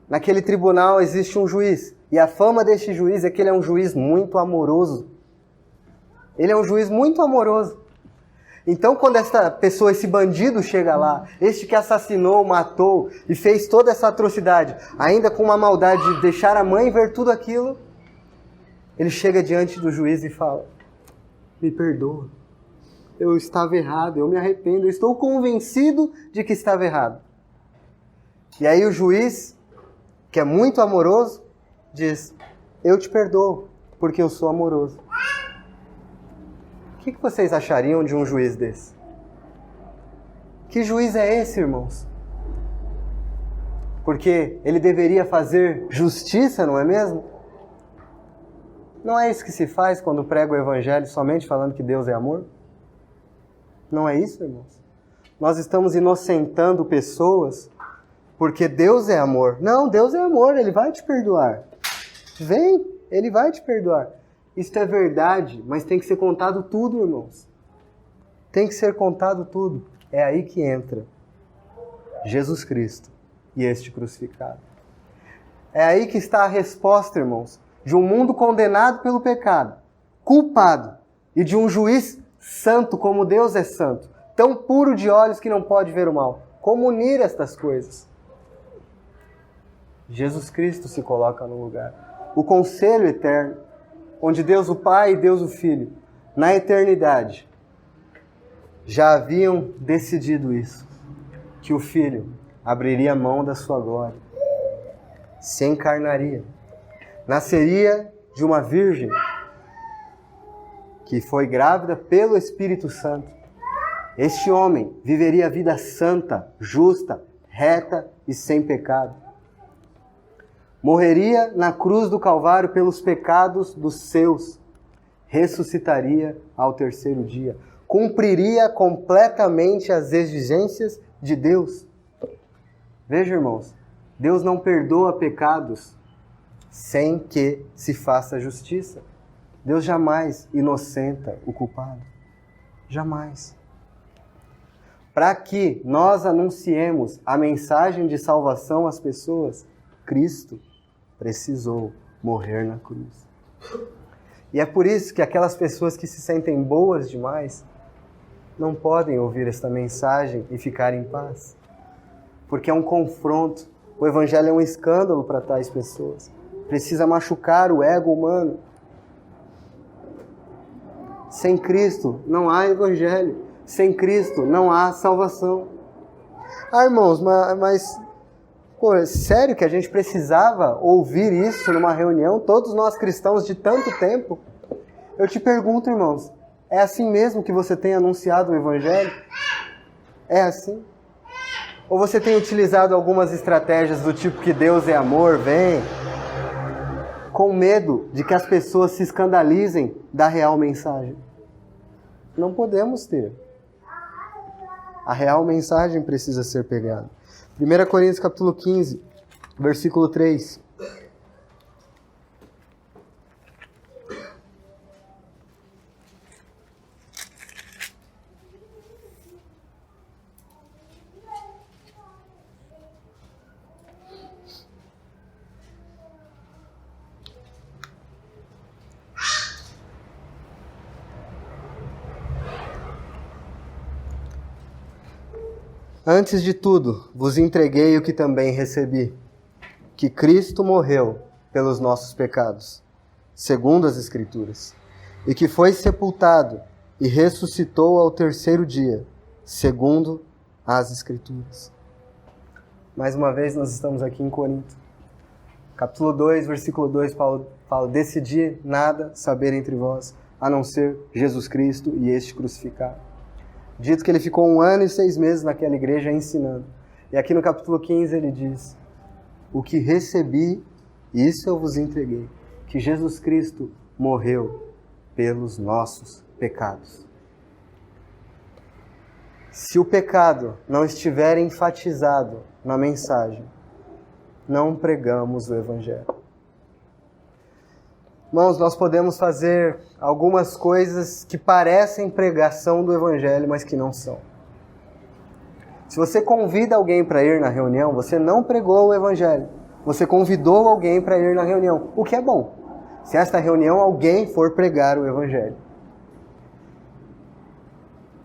[SPEAKER 1] Naquele tribunal existe um juiz. E a fama deste juiz é que ele é um juiz muito amoroso. Ele é um juiz muito amoroso. Então, quando essa pessoa, esse bandido chega lá, este que assassinou, matou e fez toda essa atrocidade, ainda com uma maldade de deixar a mãe ver tudo aquilo, ele chega diante do juiz e fala: me perdoa, eu estava errado, eu me arrependo, eu estou convencido de que estava errado. E aí o juiz, que é muito amoroso, diz: eu te perdoo, porque eu sou amoroso. O que vocês achariam de um juiz desse? Que juiz é esse, irmãos? Porque ele deveria fazer justiça, não é mesmo? Não é isso que se faz quando prega o Evangelho somente falando que Deus é amor? Não é isso, irmãos? Nós estamos inocentando pessoas porque Deus é amor. Não, Deus é amor, Ele vai te perdoar. Vem, Ele vai te perdoar. Isso é verdade, mas tem que ser contado tudo, irmãos. Tem que ser contado tudo. É aí que entra Jesus Cristo e este crucificado. É aí que está a resposta, irmãos, de um mundo condenado pelo pecado, culpado, e de um juiz santo como Deus é santo, tão puro de olhos que não pode ver o mal. Como unir estas coisas? Jesus Cristo se coloca no lugar. O conselho eterno, onde Deus o Pai e Deus o Filho, na eternidade, já haviam decidido isso, que o Filho abriria mão da sua glória, se encarnaria, nasceria de uma virgem que foi grávida pelo Espírito Santo. Este homem viveria a vida santa, justa, reta e sem pecado. Morreria na cruz do Calvário pelos pecados dos seus. Ressuscitaria ao terceiro dia. Cumpriria completamente as exigências de Deus. Veja, irmãos, Deus não perdoa pecados sem que se faça justiça. Deus jamais inocenta o culpado. Jamais. Para que nós anunciemos a mensagem de salvação às pessoas, Cristo precisou morrer na cruz. E é por isso que aquelas pessoas que se sentem boas demais não podem ouvir esta mensagem e ficar em paz. Porque é um confronto. O Evangelho é um escândalo para tais pessoas. Precisa machucar o ego humano. Sem Cristo não há evangelho. Sem Cristo não há salvação. Irmãos, mas pô, sério que a gente precisava ouvir isso numa reunião? Todos nós cristãos de tanto tempo? Eu te pergunto, irmãos, é assim mesmo que você tem anunciado o evangelho? É assim? Ou você tem utilizado algumas estratégias do tipo que Deus é amor, vem, com medo de que as pessoas se escandalizem da real mensagem? Não podemos ter. A real mensagem precisa ser pregada. 1 Coríntios capítulo 15, versículo 3. Antes de tudo, vos entreguei o que também recebi, que Cristo morreu pelos nossos pecados, segundo as Escrituras, e que foi sepultado e ressuscitou ao terceiro dia, segundo as Escrituras. Mais uma vez nós estamos aqui em Corinto. Capítulo 2, versículo 2, Paulo fala: decidi nada saber entre vós, a não ser Jesus Cristo e este crucificado. Dito que ele ficou 1 ano e 6 meses naquela igreja ensinando. E aqui no capítulo 15 ele diz: o que recebi, isso eu vos entreguei, que Jesus Cristo morreu pelos nossos pecados. Se o pecado não estiver enfatizado na mensagem, não pregamos o Evangelho. Irmãos, nós podemos fazer algumas coisas que parecem pregação do Evangelho, mas que não são. Se você convida alguém para ir na reunião, você não pregou o Evangelho. Você convidou alguém para ir na reunião, o que é bom. Se esta reunião alguém for pregar o Evangelho.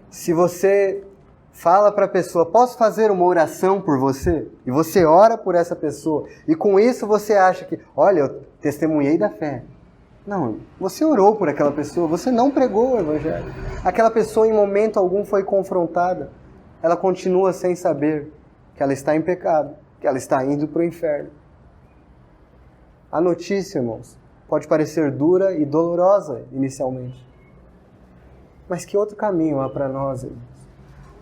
[SPEAKER 1] Se você fala para a pessoa: posso fazer uma oração por você? E você ora por essa pessoa. E com isso você acha que, olha, eu testemunhei da fé. Não, você orou por aquela pessoa, você não pregou o Evangelho. Aquela pessoa em momento algum foi confrontada. Ela continua sem saber que ela está em pecado, que ela está indo para o inferno. A notícia, irmãos, pode parecer dura e dolorosa inicialmente. Mas que outro caminho há para nós, irmãos?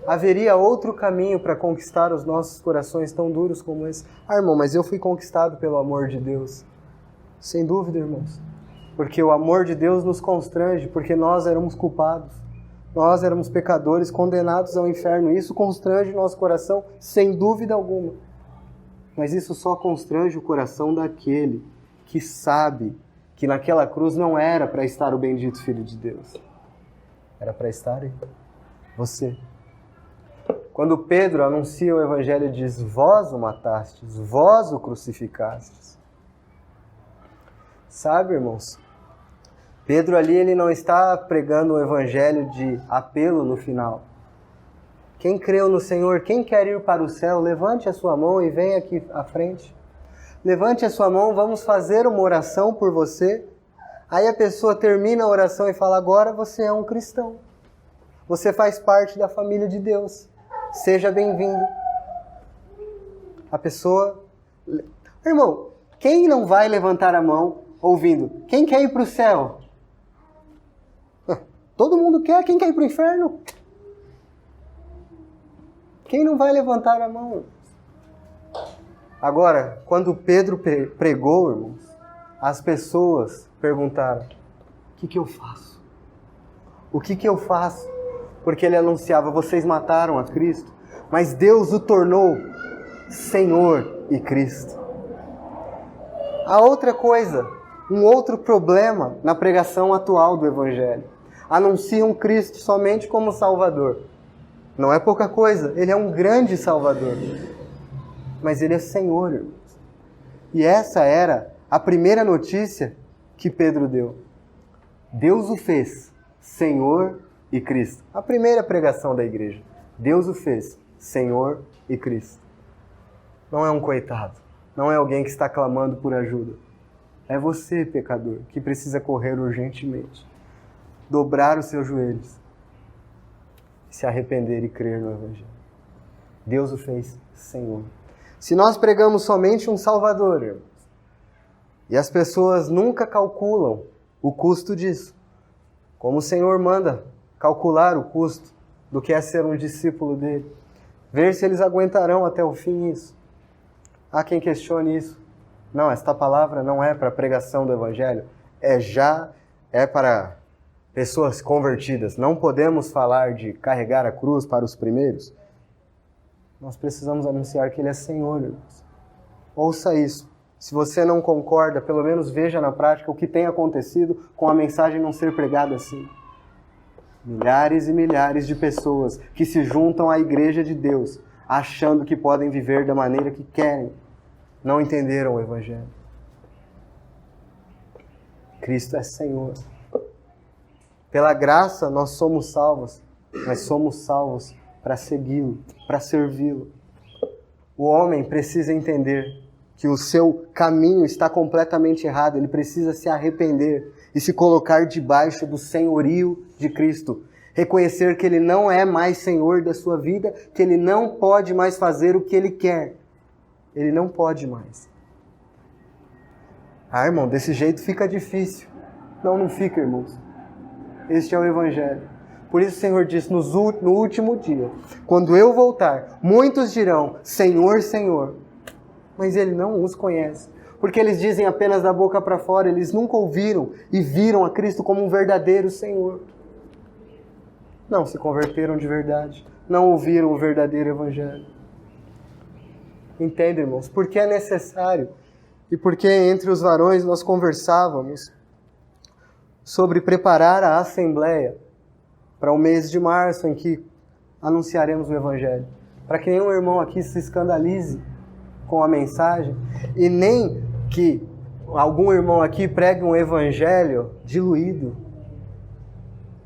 [SPEAKER 1] Haveria outro caminho para conquistar os nossos corações tão duros como esse? Irmão, mas eu fui conquistado pelo amor de Deus. Sem dúvida, irmãos. Porque o amor de Deus nos constrange, porque nós éramos culpados. Nós éramos pecadores condenados ao inferno. Isso constrange o nosso coração, sem dúvida alguma. Mas isso só constrange o coração daquele que sabe que naquela cruz não era para estar o bendito Filho de Deus. Era para estar você. Quando Pedro anuncia o Evangelho, diz: vós o matastes, vós o crucificastes. Sabe, irmãos? Pedro ali, ele não está pregando um evangelho de apelo no final. Quem creu no Senhor, quem quer ir para o céu, levante a sua mão e venha aqui à frente. Levante a sua mão, vamos fazer uma oração por você. Aí a pessoa termina a oração e fala: agora você é um cristão. Você faz parte da família de Deus. Seja bem-vindo. A pessoa... Irmão, quem não vai levantar a mão ouvindo: quem quer ir para o céu? Todo mundo quer. Quem quer ir para o inferno? Quem não vai levantar a mão? Agora, quando Pedro pregou, irmãos, as pessoas perguntaram: o que eu faço? O que eu faço? Porque ele anunciava: vocês mataram a Cristo, mas Deus o tornou Senhor e Cristo. A outra coisa, um outro problema na pregação atual do Evangelho: anunciam Cristo somente como Salvador. Não é pouca coisa, Ele é um grande Salvador. Mas Ele é Senhor, irmãos. E essa era a primeira notícia que Pedro deu. Deus o fez Senhor e Cristo. A primeira pregação da igreja. Deus o fez Senhor e Cristo. Não é um coitado. Não é alguém que está clamando por ajuda. É você, pecador, que precisa correr urgentemente. dobrar os seus joelhos, se arrepender e crer no Evangelho. Deus o fez Senhor. Se nós pregamos somente um Salvador, irmãos, e as pessoas nunca calculam o custo disso, como o Senhor manda calcular o custo do que é ser um discípulo dele, ver se eles aguentarão até o fim isso. Há quem questione isso. Não, esta palavra não é para a pregação do Evangelho, é para pessoas convertidas. Não podemos falar de carregar a cruz para os primeiros. Nós precisamos anunciar que Ele é Senhor, irmãos. Ouça isso. Se você não concorda, pelo menos veja na prática o que tem acontecido com a mensagem não ser pregada assim. Milhares e milhares de pessoas que se juntam à Igreja de Deus, achando que podem viver da maneira que querem, não entenderam o Evangelho. Cristo é Senhor. Pela graça nós somos salvos, mas somos salvos para segui-lo, para servi-lo. O homem precisa entender que o seu caminho está completamente errado, ele precisa se arrepender e se colocar debaixo do senhorio de Cristo. Reconhecer que Ele não é mais Senhor da sua vida, que Ele não pode mais fazer o que Ele quer. Ele não pode mais. Ah, irmão, desse jeito fica difícil. Não fica, irmãos. Este é o Evangelho. Por isso o Senhor disse, no último dia, quando eu voltar, muitos dirão, Senhor, Senhor. Mas Ele não os conhece. Porque eles dizem apenas da boca para fora, eles nunca ouviram e viram a Cristo como um verdadeiro Senhor. Não se converteram de verdade, não ouviram o verdadeiro Evangelho. Entende, irmãos? Porque é necessário e porque entre os varões nós conversávamos sobre preparar a Assembleia para o mês de março em que anunciaremos o Evangelho. Para que nenhum irmão aqui se escandalize com a mensagem e nem que algum irmão aqui pregue um Evangelho diluído.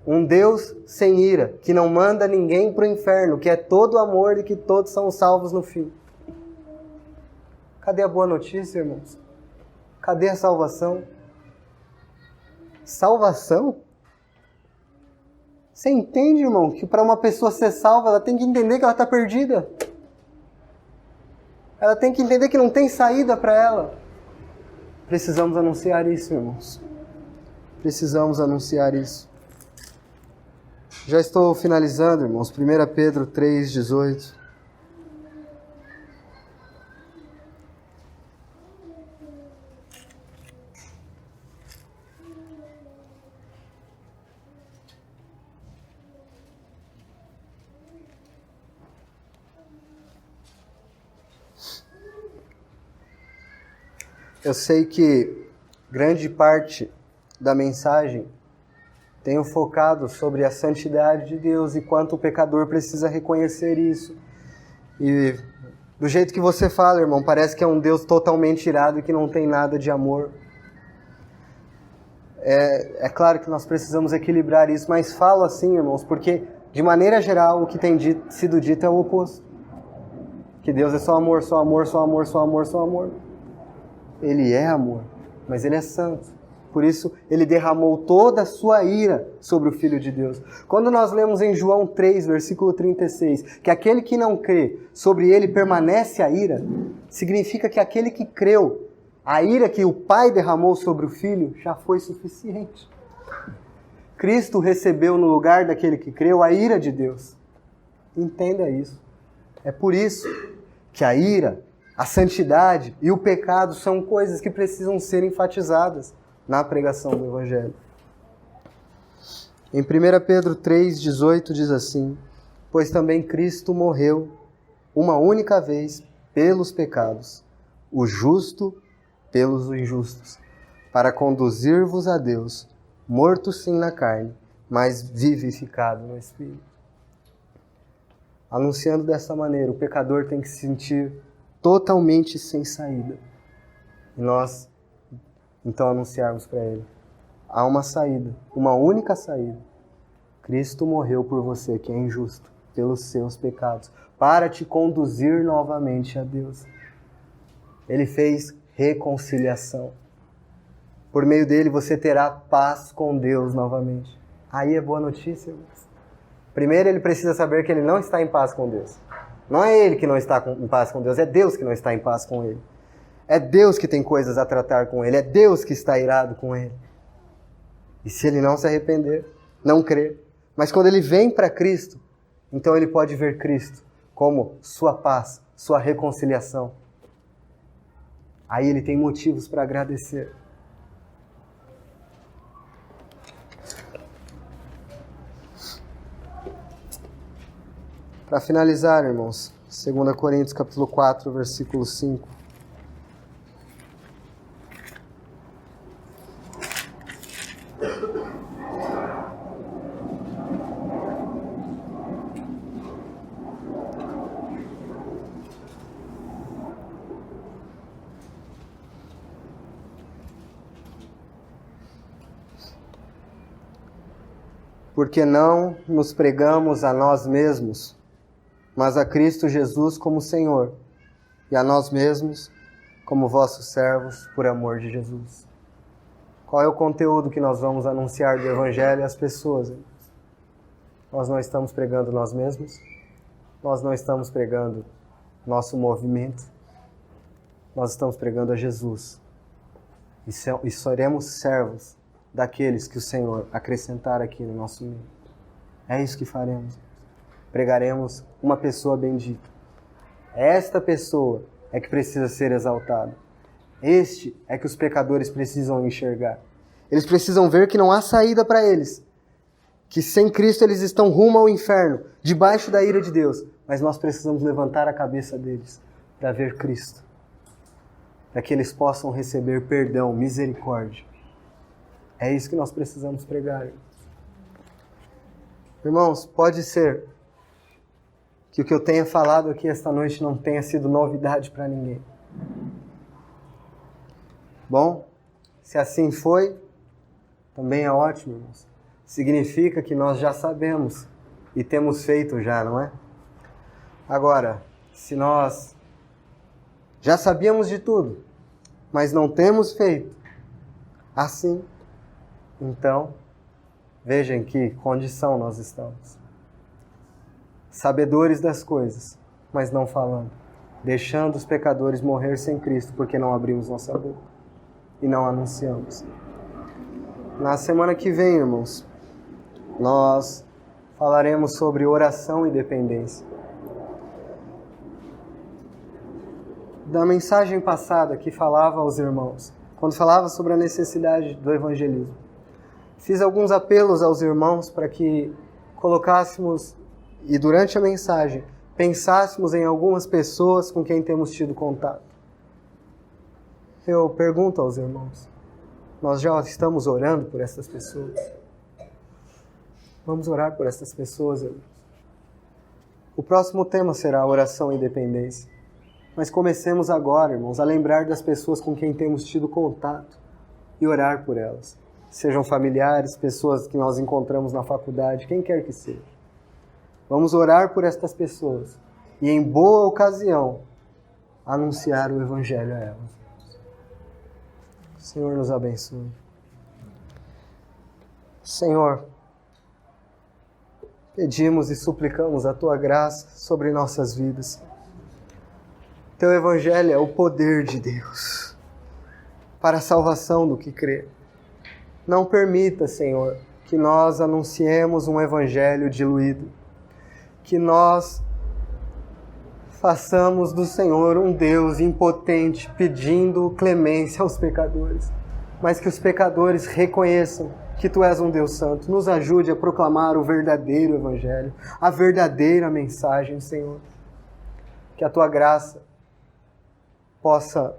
[SPEAKER 1] Um Deus sem ira, que não manda ninguém para o inferno, que é todo amor e que todos são salvos no fim. Cadê a boa notícia, irmãos? Cadê a salvação? Salvação? Você entende, irmão, que para uma pessoa ser salva, ela tem que entender que ela está perdida. Ela tem que entender que não tem saída para ela. Precisamos anunciar isso, irmãos. Precisamos anunciar isso. Já estou finalizando, irmãos. 1 Pedro 3,18. Eu sei que grande parte da mensagem tenho focado sobre a santidade de Deus e quanto o pecador precisa reconhecer isso. E do jeito que você fala, irmão, parece que é um Deus totalmente irado e que não tem nada de amor. É claro que nós precisamos equilibrar isso, mas falo assim, irmãos, porque de maneira geral o que tem sido dito é o oposto. Que Deus é só amor, só amor, só amor, só amor, só amor. Ele é amor, mas Ele é santo. Por isso, Ele derramou toda a sua ira sobre o Filho de Deus. Quando nós lemos em João 3, versículo 36, que aquele que não crê, sobre ele permanece a ira, significa que aquele que creu, a ira que o Pai derramou sobre o Filho, já foi suficiente. Cristo recebeu no lugar daquele que creu a ira de Deus. Entenda isso. É por isso que a ira, a santidade e o pecado são coisas que precisam ser enfatizadas na pregação do Evangelho. Em 1 Pedro 3,18 diz assim, pois também Cristo morreu uma única vez pelos pecados, o justo pelos injustos, para conduzir-vos a Deus, morto sim na carne, mas vivificado no Espírito. Anunciando dessa maneira, o pecador tem que se sentir totalmente sem saída. E nós, então, anunciarmos para ele. Há uma saída, uma única saída. Cristo morreu por você, que é injusto, pelos seus pecados, para te conduzir novamente a Deus. Ele fez reconciliação. Por meio dele você terá paz com Deus novamente. Aí é boa notícia. Primeiro ele precisa saber que ele não está em paz com Deus. Não é ele que não está em paz com Deus, é Deus que não está em paz com ele. É Deus que tem coisas a tratar com ele, é Deus que está irado com ele. E se ele não se arrepender, não crer, mas quando ele vem para Cristo, então ele pode ver Cristo como sua paz, sua reconciliação. Aí ele tem motivos para agradecer. Para finalizar, irmãos, 2 Coríntios capítulo 4, versículo 5. Porque não nos pregamos a nós mesmos, mas a Cristo Jesus como Senhor, e a nós mesmos como vossos servos por amor de Jesus. Qual é o conteúdo que nós vamos anunciar do Evangelho às pessoas? Irmãos? Nós não estamos pregando nós mesmos, nós não estamos pregando nosso movimento, nós estamos pregando a Jesus. E seremos servos daqueles que o Senhor acrescentar aqui no nosso meio. É isso que faremos. Pregaremos uma pessoa bendita. Esta pessoa é que precisa ser exaltada. Este é que os pecadores precisam enxergar. Eles precisam ver que não há saída para eles. Que sem Cristo eles estão rumo ao inferno, debaixo da ira de Deus. Mas nós precisamos levantar a cabeça deles para ver Cristo. Para que eles possam receber perdão, misericórdia. É isso que nós precisamos pregar. Irmãos, pode ser que o que eu tenha falado aqui esta noite não tenha sido novidade para ninguém. Bom, se assim foi, também é ótimo, irmãos. Significa que nós já sabemos e temos feito já, não é? Agora, se nós já sabíamos de tudo, mas não temos feito assim, então, veja em que condição nós estamos. Sabedores das coisas, mas não falando. Deixando os pecadores morrer sem Cristo, porque não abrimos nossa boca e não anunciamos. Na semana que vem, irmãos, nós falaremos sobre oração e dependência. Da mensagem passada que falava aos irmãos, quando falava sobre a necessidade do evangelismo, fiz alguns apelos aos irmãos para que colocássemos, e durante a mensagem, pensássemos em algumas pessoas com quem temos tido contato. Eu pergunto aos irmãos, nós já estamos orando por essas pessoas? Vamos orar por essas pessoas, irmãos. O próximo tema será oração e dependência. Mas comecemos agora, irmãos, a lembrar das pessoas com quem temos tido contato e orar por elas. Sejam familiares, pessoas que nós encontramos na faculdade, quem quer que seja. Vamos orar por estas pessoas e, em boa ocasião, anunciar o Evangelho a elas. O Senhor nos abençoe. Senhor, pedimos e suplicamos a Tua graça sobre nossas vidas. Teu Evangelho é o poder de Deus para a salvação do que crê. Não permita, Senhor, que nós anunciemos um Evangelho diluído, que nós façamos do Senhor um Deus impotente pedindo clemência aos pecadores, mas que os pecadores reconheçam que Tu és um Deus santo. Nos ajude a proclamar o verdadeiro Evangelho, a verdadeira mensagem, Senhor. Que a Tua graça possa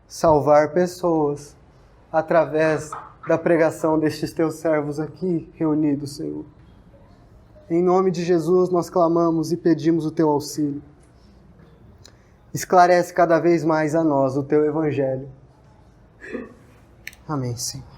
[SPEAKER 1] salvar pessoas através da pregação destes Teus servos aqui reunidos, Senhor. Em nome de Jesus nós clamamos e pedimos o Teu auxílio. Esclarece cada vez mais a nós o Teu Evangelho. Amém, Senhor.